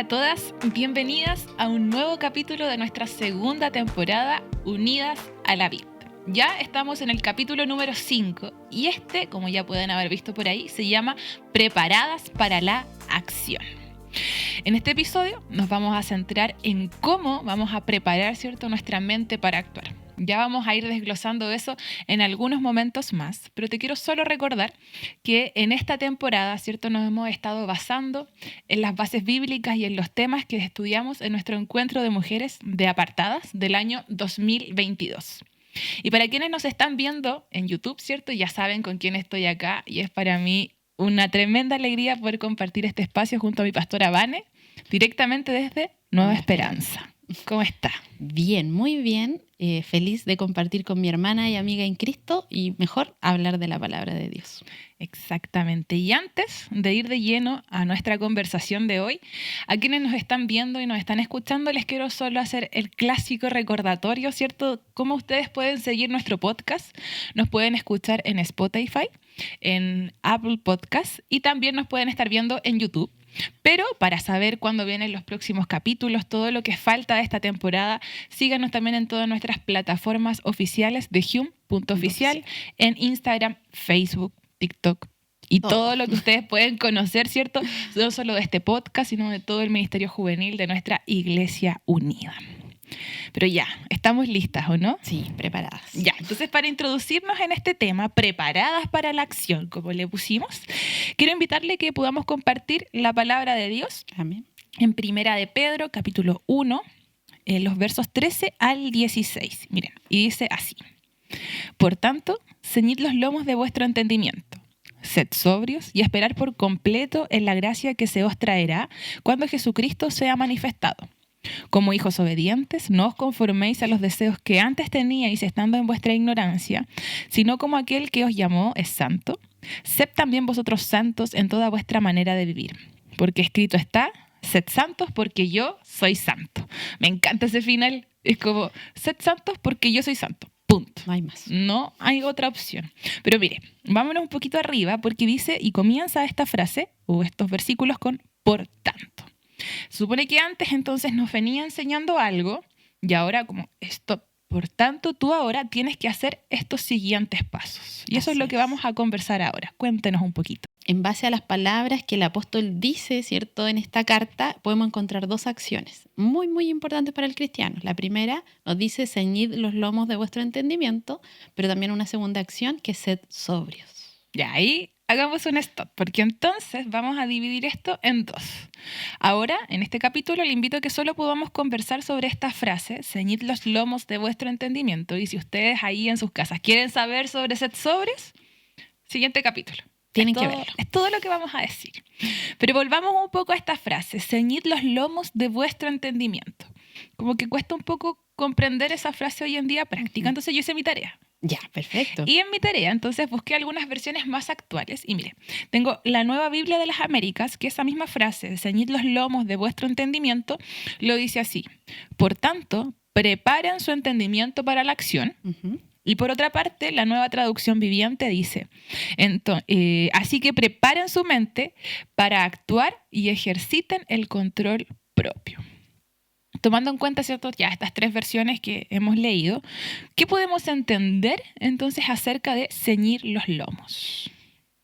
a todas, bienvenidas a un nuevo capítulo de nuestra segunda temporada Unidas a la Vid. Ya estamos en el capítulo número 5 y como ya pueden haber visto por ahí, se llama Preparadas para la Acción. En este episodio nos vamos a centrar en cómo vamos a preparar, ¿cierto?, nuestra mente para actuar. Ya vamos a ir desglosando eso en algunos momentos más, pero te quiero solo recordar que en esta temporada, ¿cierto?, nos hemos estado basando en las bases bíblicas y en los temas que estudiamos en nuestro encuentro de mujeres de apartadas del año 2022. Y para quienes nos están viendo en YouTube, ¿cierto?, ya saben con quién estoy acá y es para mí una tremenda alegría poder compartir este espacio junto a mi pastora Vane, directamente desde Nueva Esperanza. ¿Cómo está? Bien, muy bien. Feliz de compartir con mi hermana y amiga en Cristo y mejor hablar de la palabra de Dios. Exactamente. Y antes de ir de lleno a nuestra conversación de hoy, a quienes nos están viendo y nos están escuchando, les quiero solo hacer el clásico recordatorio, ¿cierto? Cómo ustedes pueden seguir nuestro podcast. Nos pueden escuchar en Spotify, en Apple Podcasts y también nos pueden estar viendo en YouTube. Pero para saber cuándo vienen los próximos capítulos, todo lo que falta de esta temporada, síganos también en todas nuestras plataformas oficiales de Hume.oficial, en Instagram, Facebook, TikTok y todo lo que ustedes pueden conocer, ¿cierto? No solo de este podcast, sino de todo el ministerio juvenil de nuestra Iglesia Unida. Pero ya, ¿estamos listas o no? Sí, preparadas. Ya, entonces para introducirnos en este tema, preparadas para la acción, como le pusimos, quiero invitarle que podamos compartir la palabra de Dios. Amén. En Primera de Pedro, capítulo 1, los versos 13 al 16. Miren, y dice así: Por tanto, ceñid los lomos de vuestro entendimiento. Sed sobrios y esperad por completo en la gracia que se os traerá cuando Jesucristo sea manifestado. Como hijos obedientes, no os conforméis a los deseos que antes teníais estando en vuestra ignorancia, sino como aquel que os llamó es santo. Sed también vosotros santos en toda vuestra manera de vivir. Porque escrito está: sed santos porque yo soy santo. Me encanta ese final. Es como, sed santos porque yo soy santo. Punto. No hay más. No hay otra opción. Pero mire, vámonos un poquito arriba porque dice, y comienza esta frase o estos versículos con por tanto. Supone que antes entonces nos venía enseñando algo y ahora como esto, por tanto tú ahora tienes que hacer estos siguientes pasos. Y eso es lo que vamos a conversar ahora. Cuéntenos un poquito. En base a las palabras que el apóstol dice, ¿cierto?, en esta carta, podemos encontrar dos acciones muy, muy importantes para el cristiano. La primera nos dice, ceñid los lomos de vuestro entendimiento, pero también una segunda acción que es sed sobrios. Ya, ahí hagamos un stop, porque entonces vamos a dividir esto en dos. Ahora, en este capítulo, le invito a que solo podamos conversar sobre esta frase, ceñid los lomos de vuestro entendimiento. Y si ustedes ahí en sus casas quieren saber sobre sed sobrios, siguiente capítulo. Tienen que verlo. Es todo lo que vamos a decir. Pero volvamos un poco a esta frase, ceñid los lomos de vuestro entendimiento. Como que cuesta un poco comprender esa frase hoy en día práctica, entonces yo hice mi tarea. Ya, perfecto. Y en mi tarea, entonces, busqué algunas versiones más actuales. Y mire, tengo la Nueva Biblia de las Américas, que esa misma frase, ceñid los lomos de vuestro entendimiento, lo dice así: Por tanto, preparen su entendimiento para la acción. Y por otra parte, la Nueva Traducción Viviente dice, así que preparen su mente para actuar y ejerciten el control propio. Tomando en cuenta, ¿cierto?, ya estas tres versiones que hemos leído, ¿qué podemos entender entonces acerca de ceñir los lomos?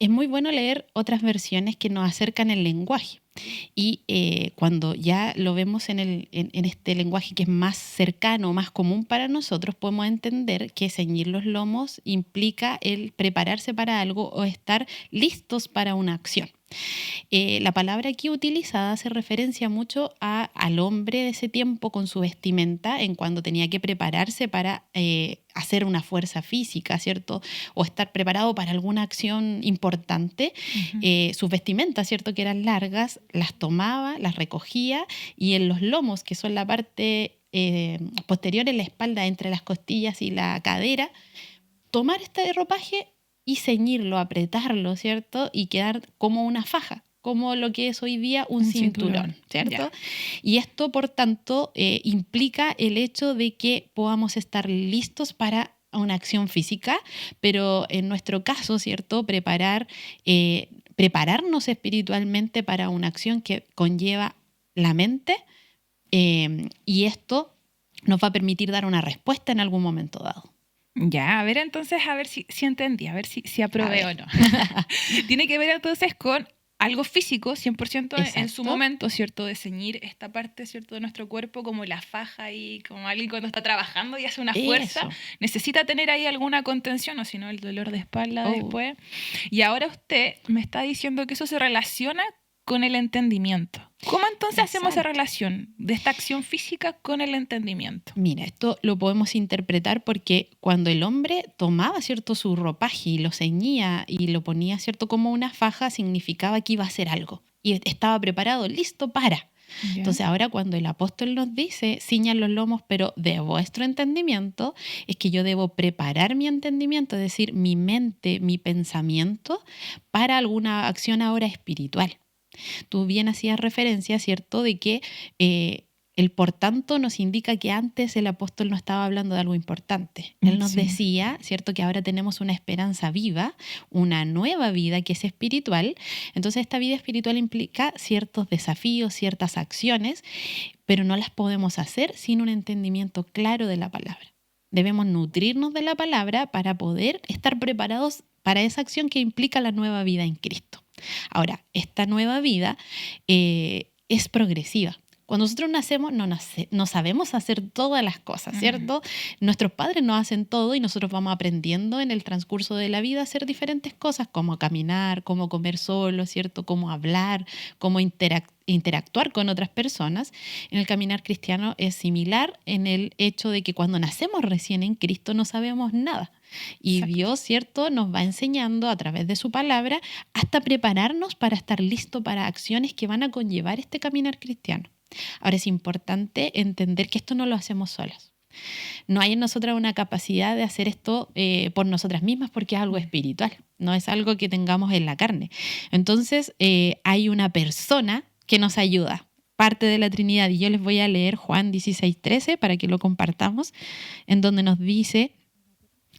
Es muy bueno leer otras versiones que nos acercan el lenguaje. Y cuando ya lo vemos en este lenguaje que es más cercano, más común para nosotros, podemos entender que ceñir los lomos implica el prepararse para algo o estar listos para una acción. La palabra aquí utilizada hace referencia mucho al hombre de ese tiempo con su vestimenta en cuando tenía que prepararse para hacer una fuerza física, ¿cierto? O estar preparado para alguna acción importante. Sus vestimentas, ¿cierto?, que eran largas, las tomaba, las recogía y en los lomos, que son la parte posterior en la espalda entre las costillas y la cadera, tomar este ropaje y ceñirlo, apretarlo, ¿cierto? Y quedar como una faja, como lo que es hoy día un cinturón, ¿cierto? Yeah. Y esto, por tanto, implica el hecho de que podamos estar listos para una acción física, pero en nuestro caso, ¿cierto?, prepararnos espiritualmente para una acción que conlleva la mente, y esto nos va a permitir dar una respuesta en algún momento dado. Ya, a ver entonces, a ver si entendí, a ver si aprobé o no. Tiene que ver entonces con algo físico, 100% en su Exacto. momento, ¿cierto? De ceñir esta parte, ¿cierto? De nuestro cuerpo como la faja y como alguien cuando está trabajando y hace una fuerza, Eso. necesita tener ahí alguna contención, o si no el dolor de espalda Oh. después. Y ahora usted me está diciendo que eso se relaciona con el entendimiento. ¿Cómo entonces hacemos esa Exacto. relación de esta acción física con el entendimiento? Mira, esto lo podemos interpretar porque cuando el hombre tomaba, ¿cierto?, su ropaje y lo ceñía y lo ponía, ¿cierto?, como una faja, significaba que iba a hacer algo y estaba preparado, listo para. ¿Ya? Entonces ahora cuando el apóstol nos dice, ciñan los lomos, pero de vuestro entendimiento, es que yo debo preparar mi entendimiento, es decir, mi mente, mi pensamiento, para alguna acción ahora espiritual. Tú bien hacías referencia, ¿cierto?, de que el por tanto nos indica que antes el apóstol no estaba hablando de algo importante. Él nos Sí. decía, ¿cierto?, que ahora tenemos una esperanza viva, una nueva vida que es espiritual. Entonces esta vida espiritual implica ciertos desafíos, ciertas acciones, pero no las podemos hacer sin un entendimiento claro de la palabra. Debemos nutrirnos de la palabra para poder estar preparados para esa acción que implica la nueva vida en Cristo. Ahora, esta nueva vida es progresiva. Cuando nosotros nacemos, no sabemos hacer todas las cosas, ¿cierto? Nuestros padres nos hacen todo y nosotros vamos aprendiendo en el transcurso de la vida a hacer diferentes cosas, como caminar, como comer solo, ¿cierto? Cómo hablar, cómo interactuar con otras personas. En el caminar cristiano es similar en el hecho de que cuando nacemos recién en Cristo no sabemos nada. Y Exacto. Dios, ¿cierto?, nos va enseñando a través de su palabra hasta prepararnos para estar listos para acciones que van a conllevar este caminar cristiano. Ahora es importante entender que esto no lo hacemos solas. No hay en nosotras una capacidad de hacer esto por nosotras mismas porque es algo espiritual, no es algo que tengamos en la carne. Entonces hay una persona que nos ayuda, parte de la Trinidad, y yo les voy a leer Juan 16:13 para que lo compartamos, en donde nos dice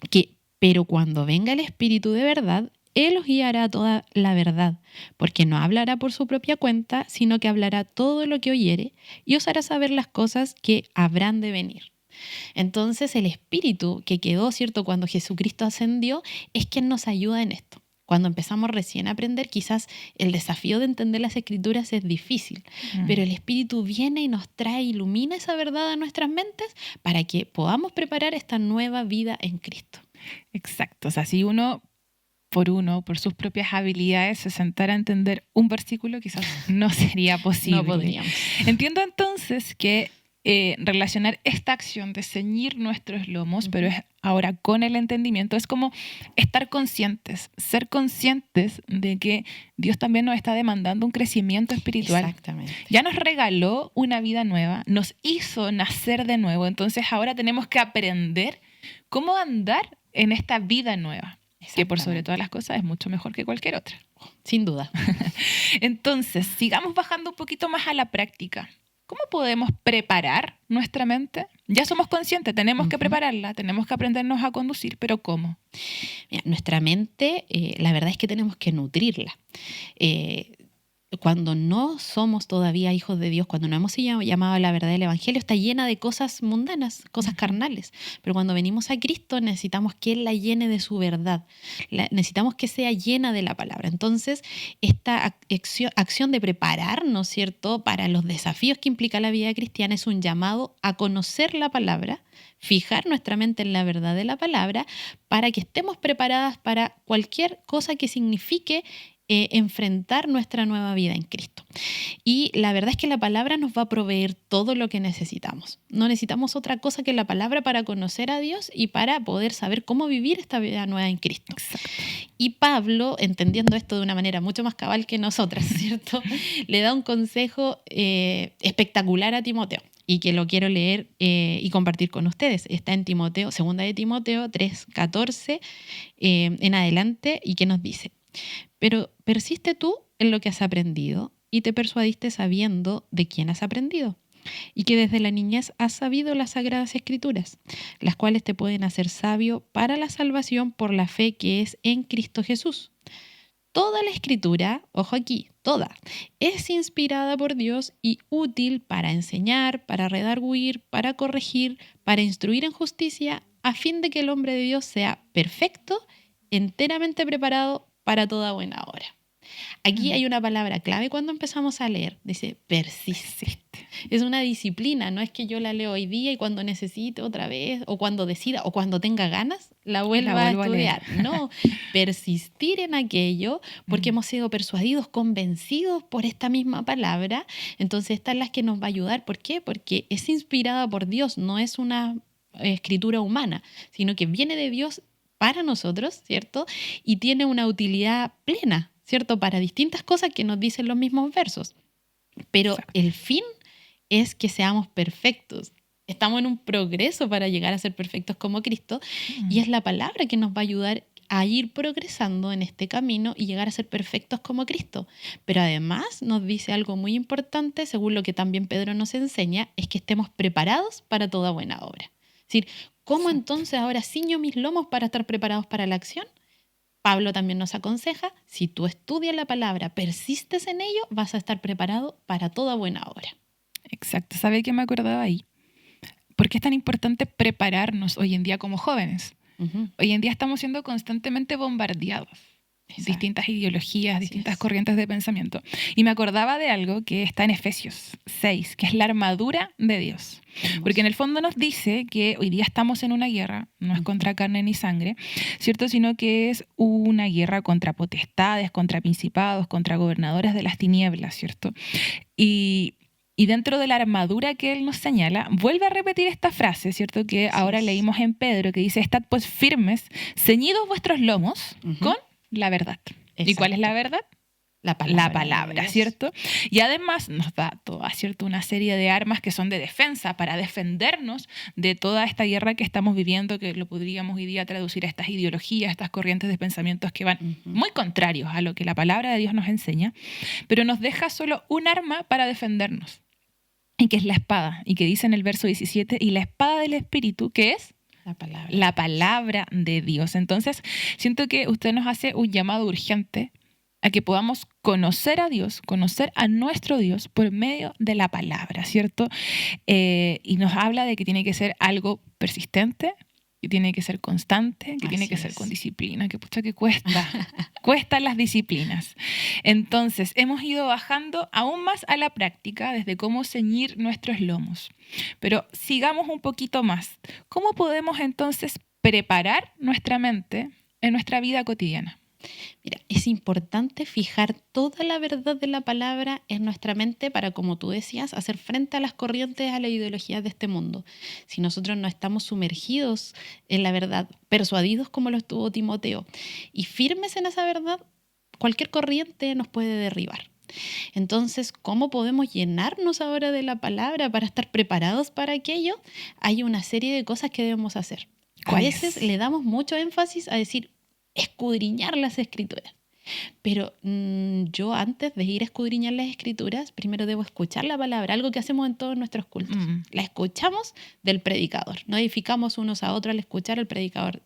que, pero cuando venga el Espíritu de verdad, Él os guiará a toda la verdad, porque no hablará por su propia cuenta, sino que hablará todo lo que oyere y os hará saber las cosas que habrán de venir. Entonces el Espíritu que quedó, ¿cierto?, cuando Jesucristo ascendió, es quien nos ayuda en esto. Cuando empezamos recién a aprender, quizás el desafío de entender las Escrituras es difícil, pero el Espíritu viene y nos trae, ilumina esa verdad a nuestras mentes para que podamos preparar esta nueva vida en Cristo. Exacto, o sea, si uno, por sus propias habilidades, se sentara a entender un versículo, quizás no sería posible. No podríamos. Entiendo entonces que relacionar esta acción de ceñir nuestros lomos, pero es ahora con el entendimiento, es como estar conscientes, ser conscientes de que Dios también nos está demandando un crecimiento espiritual. Exactamente. Ya nos regaló una vida nueva, nos hizo nacer de nuevo, entonces ahora tenemos que aprender cómo andar en esta vida nueva, que por sobre todas las cosas es mucho mejor que cualquier otra. Sin duda. Entonces, sigamos bajando un poquito más a la práctica. ¿Cómo podemos preparar nuestra mente? Ya somos conscientes, tenemos que prepararla, tenemos que aprendernos a conducir, pero ¿cómo? Mira, nuestra mente, la verdad es que tenemos que nutrirla. Cuando no somos todavía hijos de Dios, cuando no hemos llamado a la verdad del Evangelio, está llena de cosas mundanas, cosas carnales. Pero cuando venimos a Cristo necesitamos que Él la llene de su verdad. Necesitamos que sea llena de la palabra. Entonces, esta acción de prepararnos, ¿cierto?, para los desafíos que implica la vida cristiana es un llamado a conocer la palabra, fijar nuestra mente en la verdad de la palabra para que estemos preparadas para cualquier cosa que signifique enfrentar nuestra nueva vida en Cristo. Y la verdad es que la palabra nos va a proveer todo lo que necesitamos. No necesitamos otra cosa que la palabra para conocer a Dios y para poder saber cómo vivir esta vida nueva en Cristo. Exacto. Y Pablo, entendiendo esto de una manera mucho más cabal que nosotras, ¿cierto?, le da un consejo espectacular a Timoteo y que lo quiero leer y compartir con ustedes. Está en Timoteo, 2 de Timoteo 3:14 en adelante, y que nos dice: pero persiste tú en lo que has aprendido y te persuadiste sabiendo de quién has aprendido, y que desde la niñez has sabido las Sagradas Escrituras, las cuales te pueden hacer sabio para la salvación por la fe que es en Cristo Jesús. Toda la Escritura, ojo aquí, toda. Es inspirada por Dios y útil para enseñar, para redarguir, para corregir, para instruir en justicia, a fin de que el hombre de Dios sea perfecto, enteramente preparado para toda buena obra. Aquí hay una palabra clave cuando empezamos a leer. Dice, persiste. Es una disciplina, no es que yo la leo hoy día y cuando necesite otra vez, o cuando decida, o cuando tenga ganas, la vuelva a estudiar. No, persistir en aquello, porque hemos sido persuadidos, convencidos por esta misma palabra. Entonces, esta es la que nos va a ayudar. ¿Por qué? Porque es inspirada por Dios, no es una escritura humana, sino que viene de Dios para nosotros, ¿cierto? Y tiene una utilidad plena, ¿cierto? Para distintas cosas que nos dicen los mismos versos. Pero el fin es que seamos perfectos. Estamos en un progreso para llegar a ser perfectos como Cristo y es la palabra que nos va a ayudar a ir progresando en este camino y llegar a ser perfectos como Cristo. Pero además nos dice algo muy importante, según lo que también Pedro nos enseña, es que estemos preparados para toda buena obra. Es decir, ¿cómo entonces ahora ciño mis lomos para estar preparados para la acción? Pablo también nos aconseja, si tú estudias la palabra, persistes en ello, vas a estar preparado para toda buena obra. Exacto. ¿Sabe qué me acordaba ahí? ¿Por qué es tan importante prepararnos hoy en día como jóvenes? Hoy en día estamos siendo constantemente bombardeados. Distintas ideologías, distintas corrientes de pensamiento. Y me acordaba de algo que está en Efesios 6, que es la armadura de Dios. Porque en el fondo nos dice que hoy día estamos en una guerra, no es contra carne ni sangre, ¿cierto? Sino que es una guerra contra potestades, contra principados, contra gobernadores de las tinieblas, ¿cierto? Y dentro de la armadura que él nos señala, vuelve a repetir esta frase, ¿cierto? Que ahora leímos en Pedro, que dice, estad pues firmes, ceñidos vuestros lomos con la verdad. Exacto. ¿Y cuál es la verdad? La palabra, ¿cierto? Y además nos da toda, ¿cierto? Una serie de armas que son de defensa para defendernos de toda esta guerra que estamos viviendo, que lo podríamos hoy día traducir a estas ideologías, estas corrientes de pensamientos que van muy contrarios a lo que la palabra de Dios nos enseña, pero nos deja solo un arma para defendernos, y que es la espada, y que dice en el verso 17, y la espada del Espíritu, ¿qué es? La palabra de Dios. Entonces, siento que usted nos hace un llamado urgente a que podamos conocer a Dios, conocer a nuestro Dios por medio de la palabra, ¿cierto? Y nos habla de que tiene que ser algo persistente, que tiene que ser constante, que tiene que ser con disciplina, que pucha que cuestan las disciplinas. Entonces, hemos ido bajando aún más a la práctica desde cómo ceñir nuestros lomos. Pero sigamos un poquito más. ¿Cómo podemos entonces preparar nuestra mente en nuestra vida cotidiana? Mira, es importante fijar toda la verdad de la palabra en nuestra mente para, como tú decías, hacer frente a las corrientes, a las ideologías de este mundo. Si nosotros no estamos sumergidos en la verdad, persuadidos como lo estuvo Timoteo, y firmes en esa verdad, cualquier corriente nos puede derribar. Entonces, ¿cómo podemos llenarnos ahora de la palabra para estar preparados para aquello? Hay una serie de cosas que debemos hacer. A veces le damos mucho énfasis a decir, escudriñar las escrituras. Pero yo antes de ir a escudriñar las escrituras, primero debo escuchar la palabra, algo que hacemos en todos nuestros cultos. La escuchamos del predicador. Nos edificamos unos a otros al escuchar al predicador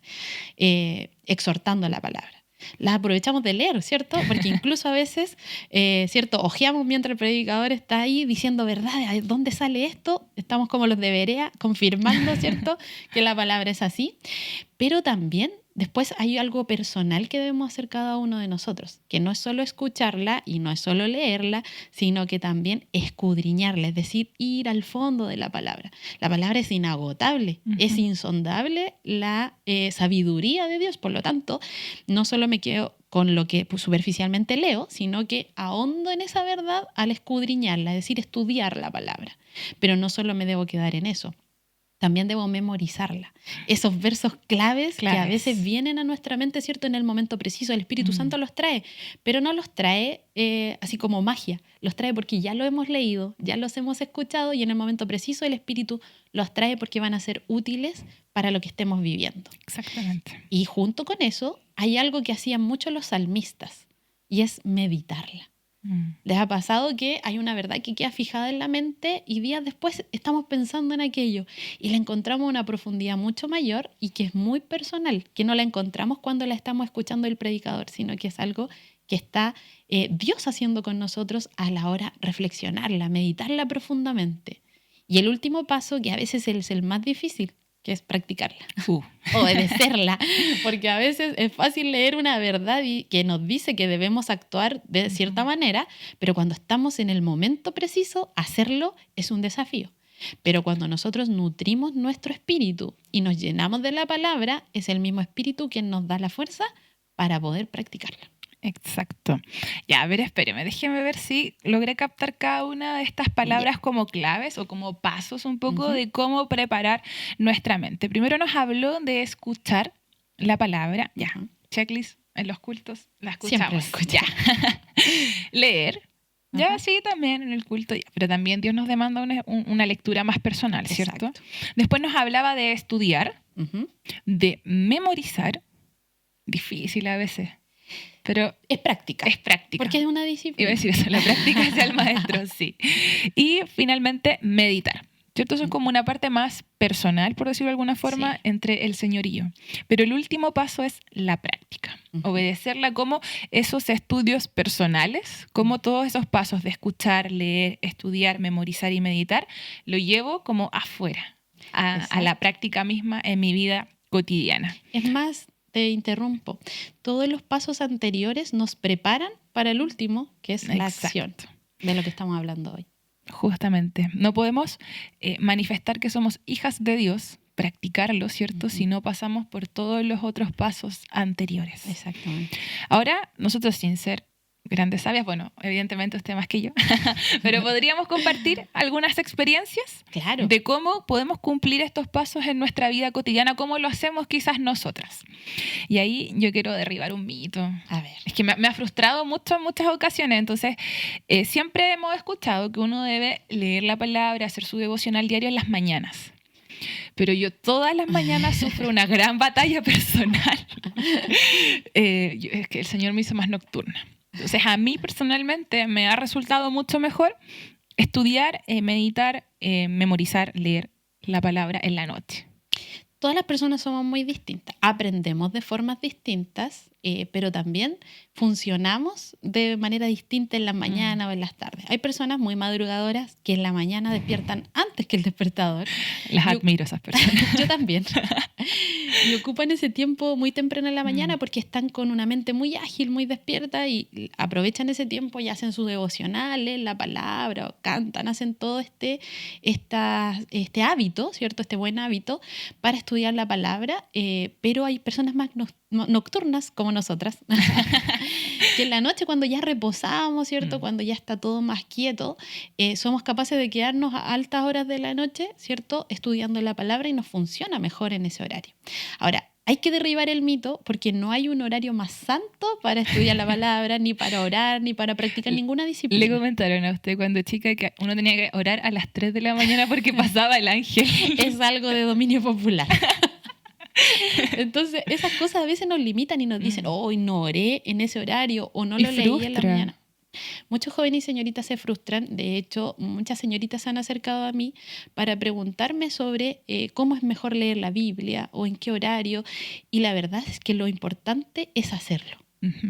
exhortando la palabra. Las aprovechamos de leer, ¿cierto? Porque incluso a veces, ¿cierto? Ojeamos mientras el predicador está ahí diciendo verdad, ¿de dónde sale esto? Estamos como los de Berea, confirmando, ¿cierto? Que la palabra es así. Pero también después hay algo personal que debemos hacer cada uno de nosotros, que no es solo escucharla y no es solo leerla, sino que también escudriñarla, es decir, ir al fondo de la palabra. La palabra es inagotable, es insondable la sabiduría de Dios, por lo tanto, no solo me quedo con lo que superficialmente leo, sino que ahondo en esa verdad al escudriñarla, es decir, estudiar la palabra. Pero no solo me debo quedar en eso. También debo memorizarla. Esos versos claves que a veces vienen a nuestra mente, ¿cierto? En el momento preciso. El Espíritu Santo los trae, pero no los trae así como magia. Los trae porque ya lo hemos leído, ya los hemos escuchado y en el momento preciso el Espíritu los trae porque van a ser útiles para lo que estemos viviendo. Exactamente. Y junto con eso hay algo que hacían mucho los salmistas y es meditarla. ¿Les ha pasado que hay una verdad que queda fijada en la mente y días después estamos pensando en aquello y la encontramos una profundidad mucho mayor y que es muy personal, que no la encontramos cuando la estamos escuchando el predicador, sino que es algo que está Dios haciendo con nosotros a la hora de reflexionarla, meditarla profundamente. Y el último paso, que a veces es el más difícil, que es practicarla, obedecerla, porque a veces es fácil leer una verdad y que nos dice que debemos actuar de cierta manera, pero cuando estamos en el momento preciso, hacerlo es un desafío. Pero cuando nosotros nutrimos nuestro espíritu y nos llenamos de la palabra, es el mismo espíritu quien nos da la fuerza para poder practicarla. Exacto. Ya, a ver, espéreme, déjeme ver si logré captar cada una de estas palabras como claves o como pasos un poco de cómo preparar nuestra mente. Primero nos habló de escuchar la palabra, ya, checklist en los cultos, la escuchamos. Ya. Leer, ya sí, también en el culto, ya. Pero también Dios nos demanda una lectura más personal, ¿cierto? Exacto. Después nos hablaba de estudiar, de memorizar, difícil a veces. Pero es práctica. Es práctica. Porque es una disciplina. Iba a decir eso, la práctica es el maestro, sí. Y finalmente, meditar. ¿Cierto? Eso es como una parte más personal, por decirlo de alguna forma, entre el Señor y yo. Pero el último paso es la práctica. Obedecerla como esos estudios personales, como todos esos pasos de escuchar, leer, estudiar, memorizar y meditar, lo llevo como afuera, a la práctica misma en mi vida cotidiana. Es más, te interrumpo, todos los pasos anteriores nos preparan para el último, que es la acción de lo que estamos hablando hoy. Justamente, no podemos manifestar que somos hijas de Dios, practicarlo, ¿cierto? Si no pasamos por todos los otros pasos anteriores. Exactamente. Ahora, nosotros sin ser grandes sabias, bueno, evidentemente usted más que yo, pero podríamos compartir algunas experiencias de cómo podemos cumplir estos pasos en nuestra vida cotidiana, cómo lo hacemos quizás nosotras. Y ahí yo quiero derribar un mito. A ver. Es que me ha frustrado mucho en muchas ocasiones. Entonces, siempre hemos escuchado que uno debe leer la palabra, hacer su devocional diario en las mañanas. Pero yo todas las mañanas sufro una gran batalla personal. Es que el Señor me hizo más nocturna. Entonces, a mí personalmente me ha resultado mucho mejor estudiar, meditar, memorizar, leer la palabra en la noche. Todas las personas somos muy distintas, aprendemos de formas distintas, pero también funcionamos de manera distinta en la mañana o en las tardes. Hay personas muy madrugadoras que en la mañana despiertan antes que el despertador. Las admiro esas personas. Yo también. Y ocupan ese tiempo muy temprano en la mañana porque están con una mente muy ágil, muy despierta y aprovechan ese tiempo y hacen sus devocionales, la palabra, o cantan, hacen todo este hábito, ¿cierto? Este buen hábito para estudiar la palabra, pero hay personas más nocturnas como nosotras, que en la noche cuando ya reposamos, ¿cierto? Cuando ya está todo más quieto, somos capaces de quedarnos a altas horas de la noche, ¿cierto? Estudiando la palabra y nos funciona mejor en ese horario. Ahora, hay que derribar el mito porque no hay un horario más santo para estudiar la palabra, ni para orar, ni para practicar ninguna disciplina. Le comentaron a usted cuando chica que uno tenía que orar a las 3 de la mañana porque pasaba el ángel. Es algo de dominio popular. Entonces, esas cosas a veces nos limitan y nos dicen, hoy no oré en ese horario o no lo leí en la mañana. Muchos jóvenes y señoritas se frustran. De hecho, muchas señoritas se han acercado a mí para preguntarme sobre cómo es mejor leer la Biblia o en qué horario. Y la verdad es que lo importante es hacerlo.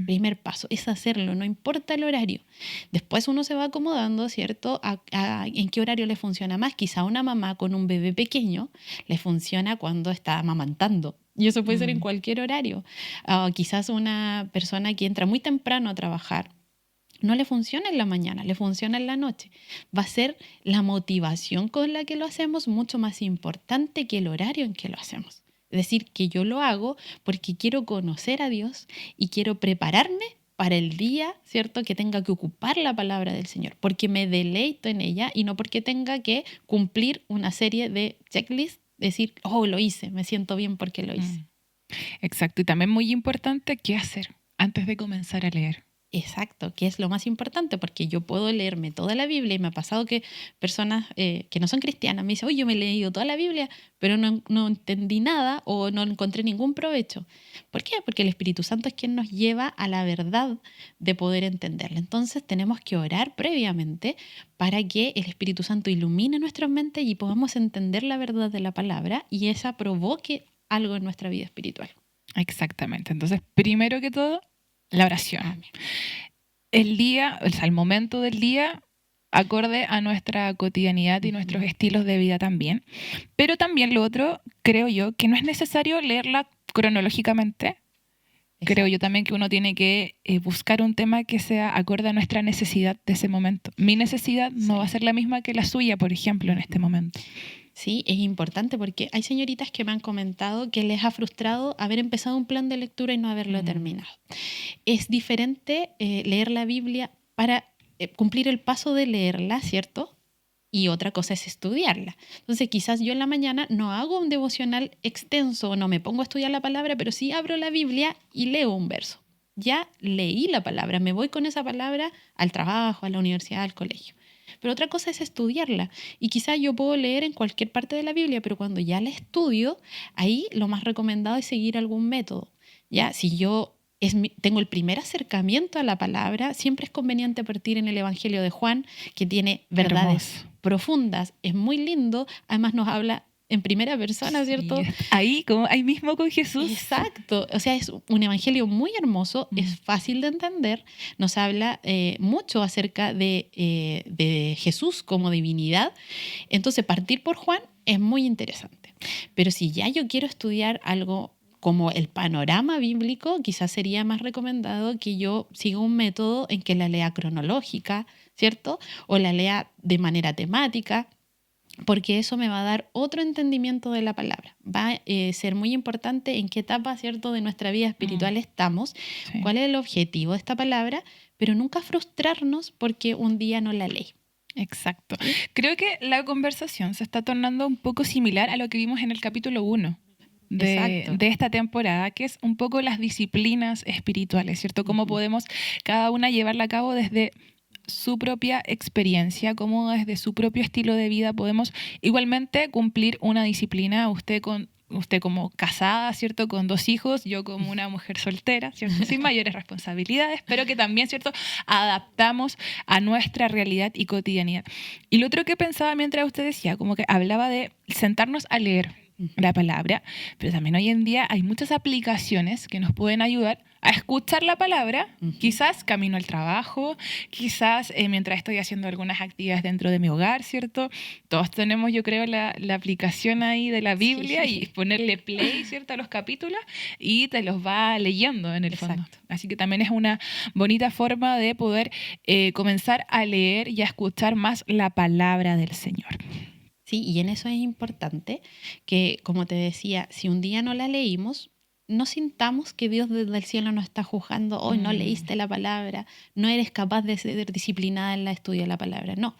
Primer paso, es hacerlo, no importa el horario. Después uno se va acomodando, ¿cierto? En qué horario le funciona más. Quizá a una mamá con un bebé pequeño le funciona cuando está amamantando. Y eso puede ser en cualquier horario. Quizás una persona que entra muy temprano a trabajar, no le funciona en la mañana, le funciona en la noche. Va a ser la motivación con la que lo hacemos mucho más importante que el horario en que lo hacemos. Es decir, que yo lo hago porque quiero conocer a Dios y quiero prepararme para el día, ¿cierto?, que tenga que ocupar la palabra del Señor, porque me deleito en ella y no porque tenga que cumplir una serie de checklists, decir, oh, lo hice, me siento bien porque lo hice. Exacto, y también muy importante, ¿qué hacer antes de comenzar a leer? Exacto, que es lo más importante, porque yo puedo leerme toda la Biblia y me ha pasado que personas que no son cristianas me dicen, oye, yo me he leído toda la Biblia, pero no entendí nada o no encontré ningún provecho. ¿Por qué? Porque el Espíritu Santo es quien nos lleva a la verdad de poder entenderla. Entonces tenemos que orar previamente para que el Espíritu Santo ilumine nuestras mentes y podamos entender la verdad de la palabra y esa provoque algo en nuestra vida espiritual. Exactamente. Entonces, primero que todo, La oración. Amén. El día, o sea, el momento del día, acorde a nuestra cotidianidad y nuestros estilos de vida también. Pero también lo otro, creo yo, que no es necesario leerla cronológicamente. Creo yo también que uno tiene que buscar un tema que sea acorde a nuestra necesidad de ese momento. Mi necesidad no va a ser la misma que la suya, por ejemplo, en este momento. Sí, es importante porque hay señoritas que me han comentado que les ha frustrado haber empezado un plan de lectura y no haberlo terminado. Es diferente leer la Biblia para cumplir el paso de leerla, ¿cierto? Y otra cosa es estudiarla. Entonces, quizás yo en la mañana no hago un devocional extenso, no me pongo a estudiar la palabra, pero sí abro la Biblia y leo un verso. Ya leí la palabra, me voy con esa palabra al trabajo, a la universidad, al colegio. Pero otra cosa es estudiarla. Y quizás yo puedo leer en cualquier parte de la Biblia, pero cuando ya la estudio, ahí lo más recomendado es seguir algún método. Ya, si yo tengo el primer acercamiento a la palabra, siempre es conveniente partir en el Evangelio de Juan, que tiene verdades profundas, es muy lindo, además nos habla en primera persona, ¿cierto? Ahí mismo con Jesús. Exacto, o sea, es un evangelio muy hermoso, es fácil de entender, nos habla mucho acerca de Jesús como divinidad, entonces partir por Juan es muy interesante, pero si ya yo quiero estudiar algo como el panorama bíblico, quizás sería más recomendado que yo siga un método en que la lea cronológica, ¿cierto? O la lea de manera temática, porque eso me va a dar otro entendimiento de la palabra. Va a ser muy importante en qué etapa, ¿cierto?, de nuestra vida espiritual estamos, cuál es el objetivo de esta palabra, pero nunca frustrarnos porque un día no la leí. Exacto. Creo que la conversación se está tornando un poco similar a lo que vimos en el capítulo 1. De esta temporada, que es un poco las disciplinas espirituales, ¿cierto? Cómo podemos cada una llevarla a cabo desde su propia experiencia, cómo desde su propio estilo de vida podemos igualmente cumplir una disciplina, usted como casada, ¿cierto? Con 2 hijos, yo como una mujer soltera, ¿cierto? Sin mayores responsabilidades, pero que también, ¿cierto? Adaptamos a nuestra realidad y cotidianidad. Y lo otro que pensaba mientras usted decía, como que hablaba de sentarnos a leer la palabra, pero también hoy en día hay muchas aplicaciones que nos pueden ayudar a escuchar la palabra, quizás camino al trabajo, quizás mientras estoy haciendo algunas actividades dentro de mi hogar, ¿cierto? Todos tenemos, yo creo, la aplicación ahí de la Biblia y ponerle play, ¿cierto?, a los capítulos y te los va leyendo en el fondo. Así que también es una bonita forma de poder comenzar a leer y a escuchar más la palabra del Señor. Sí, y en eso es importante que, como te decía, si un día no la leímos, no sintamos que Dios desde el cielo nos está juzgando, hoy no leíste la palabra, no eres capaz de ser disciplinada en el estudio de la palabra. No,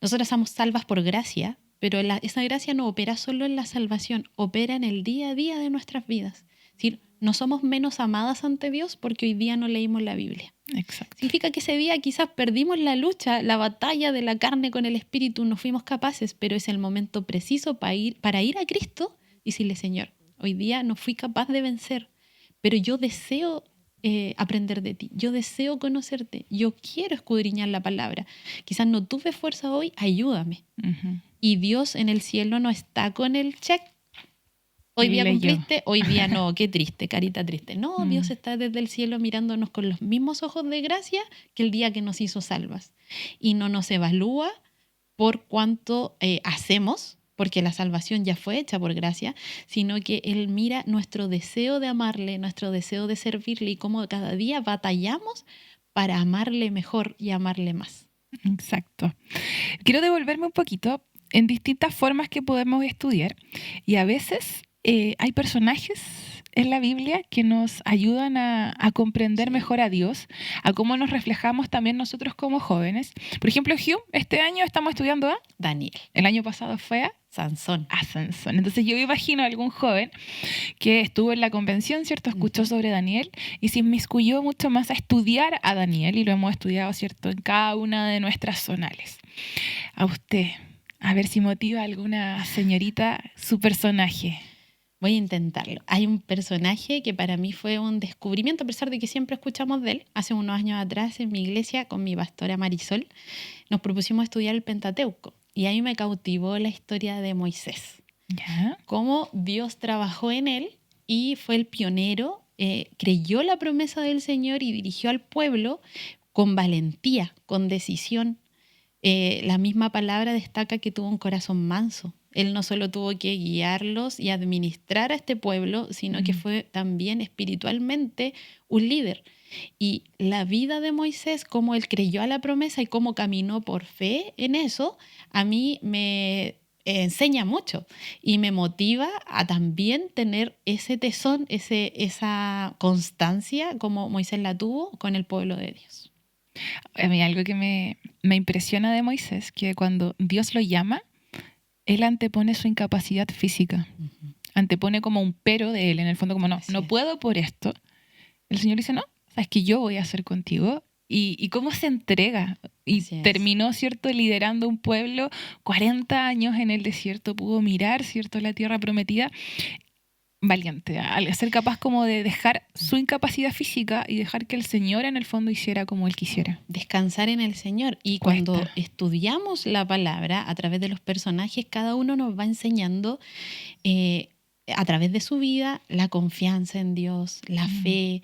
nosotras somos salvas por gracia, pero esa gracia no opera solo en la salvación, opera en el día a día de nuestras vidas. Es decir, no somos menos amadas ante Dios porque hoy día no leímos la Biblia. Exacto. Significa que ese día quizás perdimos la lucha, la batalla de la carne con el espíritu, no fuimos capaces, pero es el momento preciso para ir a Cristo y decirle, Señor, hoy día no fui capaz de vencer, pero yo deseo aprender de ti, yo deseo conocerte, yo quiero escudriñar la palabra. Quizás no tuve fuerza hoy, ayúdame. Y Dios en el cielo no está con el check. Hoy día cumpliste, hoy día no, qué triste, carita triste. No, Dios está desde el cielo mirándonos con los mismos ojos de gracia que el día que nos hizo salvas. Y no nos evalúa por cuánto hacemos, porque la salvación ya fue hecha por gracia, sino que Él mira nuestro deseo de amarle, nuestro deseo de servirle y cómo cada día batallamos para amarle mejor y amarle más. Exacto. Quiero devolverme un poquito en distintas formas que podemos estudiar y a veces hay personajes en la Biblia que nos ayudan a comprender mejor a Dios, a cómo nos reflejamos también nosotros como jóvenes. Por ejemplo, Hugh, este año estamos estudiando a Daniel. El año pasado fue a Sansón. A Sansón. Entonces yo me imagino a algún joven que estuvo en la convención, ¿cierto? Escuchó sobre Daniel y se inmiscuyó mucho más a estudiar a Daniel y lo hemos estudiado, ¿cierto?, en cada una de nuestras zonales. A usted, a ver si motiva a alguna señorita su personaje. Voy a intentarlo. Hay un personaje que para mí fue un descubrimiento, a pesar de que siempre escuchamos de él. Hace unos años atrás en mi iglesia con mi pastora Marisol nos propusimos estudiar el Pentateuco y ahí me cautivó la historia de Moisés. ¿Ya? Cómo Dios trabajó en él y fue el pionero creyó la promesa del Señor y dirigió al pueblo con valentía, con decisión. La misma palabra destaca que tuvo un corazón manso. Él no solo tuvo que guiarlos y administrar a este pueblo, sino que fue también espiritualmente un líder. Y la vida de Moisés, cómo él creyó a la promesa y cómo caminó por fe en eso, a mí me enseña mucho y me motiva a también tener ese tesón, esa constancia como Moisés la tuvo con el pueblo de Dios. A mí algo que me impresiona de Moisés, que cuando Dios lo llama, él antepone su incapacidad física. Ujú. Antepone como un pero de él, en el fondo como no Así es. puedo por esto. El Señor dice, no, sabes que yo voy a hacer contigo. Y cómo se entrega. Y Así es. terminó, ¿cierto?, liderando un pueblo, 40 años en el desierto, pudo mirar, ¿cierto?, la tierra prometida. Valiente, al ser capaz como de dejar su incapacidad física y dejar que el Señor en el fondo hiciera como Él quisiera. Descansar en el Señor. Y Cuesta. cuando estudiamos la palabra a través de los personajes, cada uno nos va enseñando a través de su vida la confianza en Dios, la fe,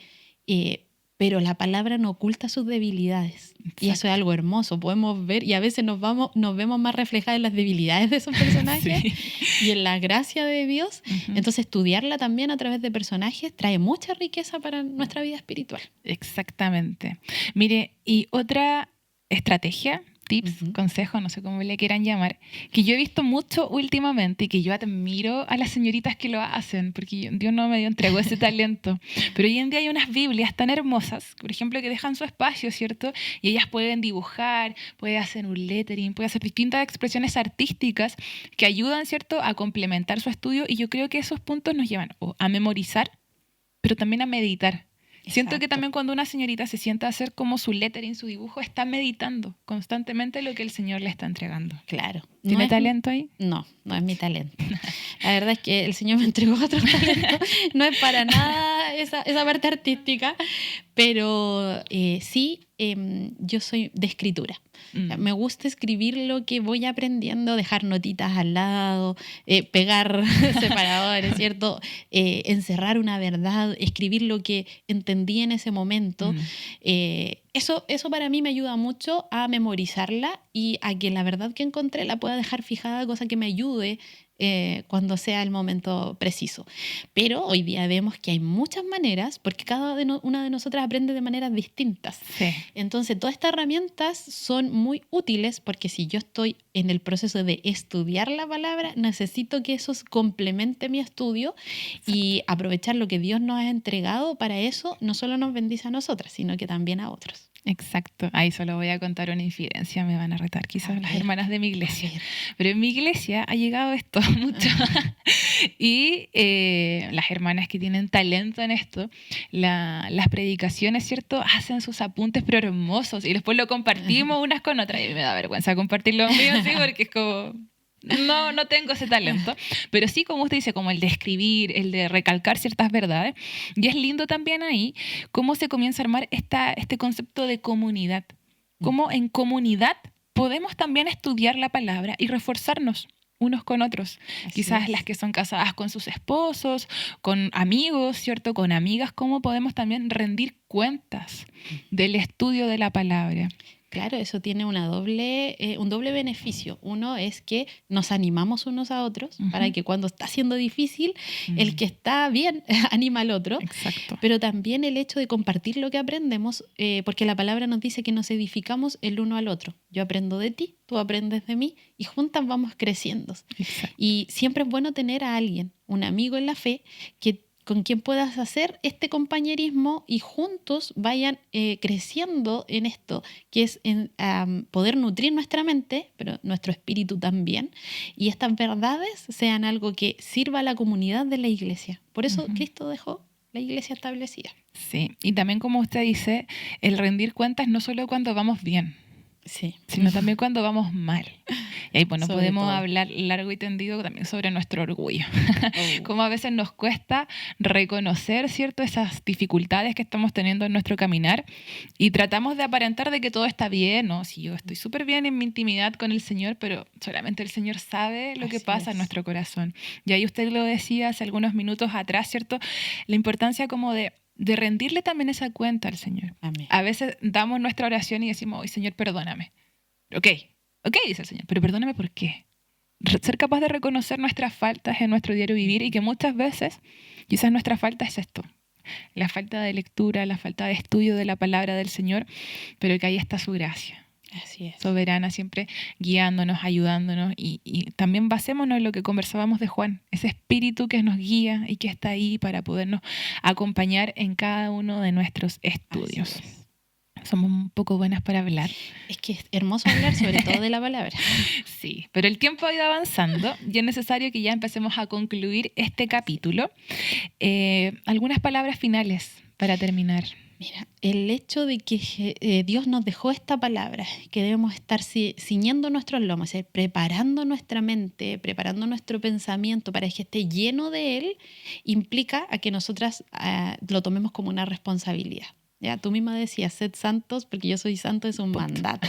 pero la palabra no oculta sus debilidades. Exacto. Y eso es algo hermoso. Podemos ver y a veces nos vemos más reflejadas en las debilidades de esos personajes Sí. y en la gracia de Dios. Entonces estudiarla también a través de personajes trae mucha riqueza para nuestra vida espiritual. Exactamente. Mire, y otra estrategia, tips, Ujú. consejos, no sé cómo le quieran llamar, que yo he visto mucho últimamente y que yo admiro a las señoritas que lo hacen, porque Dios no me entregó ese talento. Pero hoy en día hay unas Biblias tan hermosas, por ejemplo, que dejan su espacio, ¿cierto? Y ellas pueden dibujar, pueden hacer un lettering, pueden hacer distintas expresiones artísticas que ayudan, ¿cierto?, a complementar su estudio. Y yo creo que esos puntos nos llevan a memorizar, pero también a meditar. Siento que Exacto. también cuando una señorita se sienta a hacer como su lettering, su dibujo, está meditando constantemente lo que el Señor le está entregando. Claro. ¿Tiene talento ahí? No es mi talento. La verdad es que el Señor me entregó otro talento. No es para nada esa parte artística, pero sí, yo soy de escritura. Me gusta escribir lo que voy aprendiendo, dejar notitas al lado, pegar separadores, ¿cierto? Encerrar una verdad, escribir lo que entendí en ese momento. Eso para mí me ayuda mucho a memorizarla y a que la verdad que encontré la pueda dejar fijada, cosa que me ayude cuando sea el momento preciso. Pero hoy día vemos que hay muchas maneras, porque cada una de nosotras aprende de maneras distintas. Sí. Entonces, todas estas herramientas son muy útiles porque si yo estoy en el proceso de estudiar la palabra, necesito que eso complemente mi estudio. Exacto. Y aprovechar lo que Dios nos ha entregado para eso, no solo nos bendice a nosotras, sino que también a otros. Exacto. Ahí solo voy a contar una infidencia, me van a retar quizás las hermanas de mi iglesia. Pero en mi iglesia ha llegado esto mucho. Y las hermanas que tienen talento en esto, las predicaciones, ¿cierto?, hacen sus apuntes pero hermosos y después lo compartimos unas con otras. Y me da vergüenza compartir lo mío, sí, porque es como... No tengo ese talento, pero sí, como usted dice, como el de escribir, el de recalcar ciertas verdades. Y es lindo también ahí cómo se comienza a armar este concepto de comunidad. Cómo en comunidad podemos también estudiar la palabra y reforzarnos unos con otros. Así quizás es. Las que son casadas con sus esposos, con amigos, ¿cierto?, con amigas, cómo podemos también rendir cuentas del estudio de la palabra. Claro, eso tiene un doble beneficio. Uno es que nos animamos unos a otros para que cuando está siendo difícil, el que está bien anima al otro. Exacto. Pero también el hecho de compartir lo que aprendemos, porque la palabra nos dice que nos edificamos el uno al otro. Yo aprendo de ti, tú aprendes de mí y juntas vamos creciendo. Exacto. Y siempre es bueno tener a alguien, un amigo en la fe, con quien puedas hacer este compañerismo y juntos vayan creciendo en esto, que es poder nutrir nuestra mente, pero nuestro espíritu también, y estas verdades sean algo que sirva a la comunidad de la iglesia. Por eso Cristo dejó la iglesia establecida. Sí, y también como usted dice, el rendir cuentas no solo cuando vamos bien, sí, sino también cuando vamos mal. Y ahí, bueno, sobre podemos todo hablar largo y tendido también sobre nuestro orgullo. Cómo a veces nos cuesta reconocer, ¿cierto?, esas dificultades que estamos teniendo en nuestro caminar y tratamos de aparentar de que todo está bien, ¿no? Si yo estoy súper bien en mi intimidad con el Señor, pero solamente el Señor sabe lo que pasa en nuestro corazón. Y ahí usted lo decía hace algunos minutos atrás, ¿cierto?, la importancia como de de rendirle también esa cuenta al Señor. Amén. A veces damos nuestra oración y decimos, "Oye, Señor, perdóname". Ok, dice el Señor, pero perdóname ¿por qué? Ser capaz de reconocer nuestras faltas en nuestro diario vivir y que muchas veces quizás nuestra falta es esto, la falta de lectura, la falta de estudio de la palabra del Señor, pero que ahí está su gracia. Así es. Soberana, siempre guiándonos, ayudándonos y también basémonos en lo que conversábamos de Juan, ese espíritu que nos guía y que está ahí para podernos acompañar en cada uno de nuestros estudios. Así es. Somos un poco buenas para hablar. Es que es hermoso hablar sobre todo de la palabra. Sí, pero el tiempo ha ido avanzando y es necesario que ya empecemos a concluir este capítulo. Algunas palabras finales para terminar. Mira, el hecho de que Dios nos dejó esta palabra, que debemos estar ciñendo nuestros lomos, es decir, preparando nuestra mente, preparando nuestro pensamiento para que esté lleno de Él, implica a que nosotras lo tomemos como una responsabilidad. ¿Ya? Tú misma decías, sed santos porque yo soy santo, es un mandato.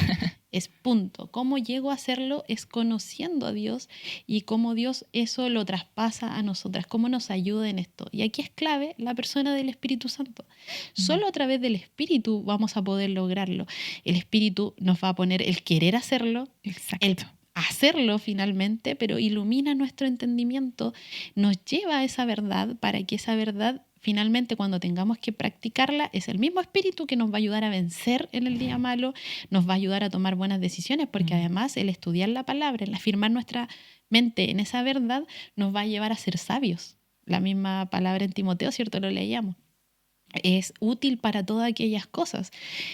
Es punto. ¿Cómo llego a hacerlo? Es conociendo a Dios y cómo Dios eso lo traspasa a nosotras, cómo nos ayuda en esto. Y aquí es clave la persona del Espíritu Santo. Solo a través del Espíritu vamos a poder lograrlo. El Espíritu nos va a poner el querer hacerlo, Exacto. el hacerlo finalmente, pero ilumina nuestro entendimiento, nos lleva a esa verdad para que esa verdad finalmente cuando tengamos que practicarla es el mismo espíritu que nos va a ayudar a vencer en el día malo, nos va a ayudar a tomar buenas decisiones, porque además el estudiar la palabra, el afirmar nuestra mente en esa verdad, nos va a llevar a ser sabios. La misma palabra en Timoteo, ¿cierto? Lo leíamos. Es útil para todas aquellas cosas.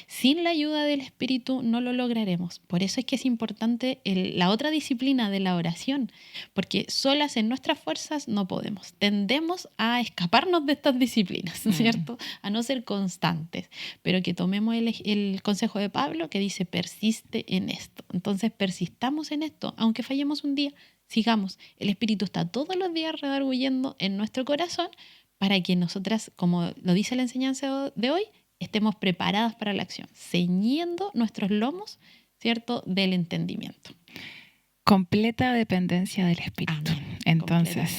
Sin la ayuda del Espíritu no lo lograremos. Por eso es que es importante la otra disciplina de la oración, porque solas en nuestras fuerzas no podemos. Tendemos a escaparnos de estas disciplinas, ¿cierto? A no ser constantes, pero que tomemos el consejo de Pablo que dice persiste en esto. Entonces persistamos en esto, aunque fallemos un día, sigamos. El Espíritu está todos los días redarguyendo en nuestro corazón para que nosotras, como lo dice la enseñanza de hoy, estemos preparadas para la acción, ceñiendo nuestros lomos, ¿cierto?, del entendimiento. Completa dependencia del Espíritu. Amén. Entonces,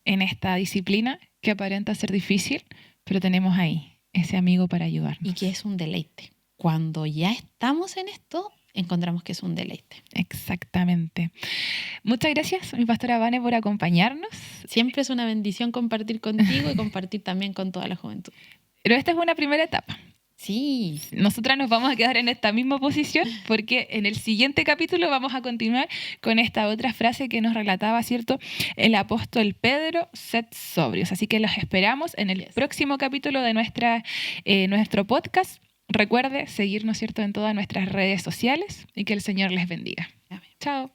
en esta disciplina que aparenta ser difícil, pero tenemos ahí ese amigo para ayudarnos. Y que es un deleite. Cuando ya estamos en esto, encontramos que es un deleite. Exactamente. Muchas gracias, mi pastora Vane, por acompañarnos. Siempre es una bendición compartir contigo y compartir también con toda la juventud. Pero esta es una primera etapa. Sí. Nosotras nos vamos a quedar en esta misma posición porque en el siguiente capítulo vamos a continuar con esta otra frase que nos relataba, ¿cierto?, el apóstol Pedro, sed sobrios. Así que los esperamos en el próximo capítulo de nuestro podcast. Recuerde seguirnos, ¿cierto?, en todas nuestras redes sociales y que el Señor les bendiga. Amén. Chao.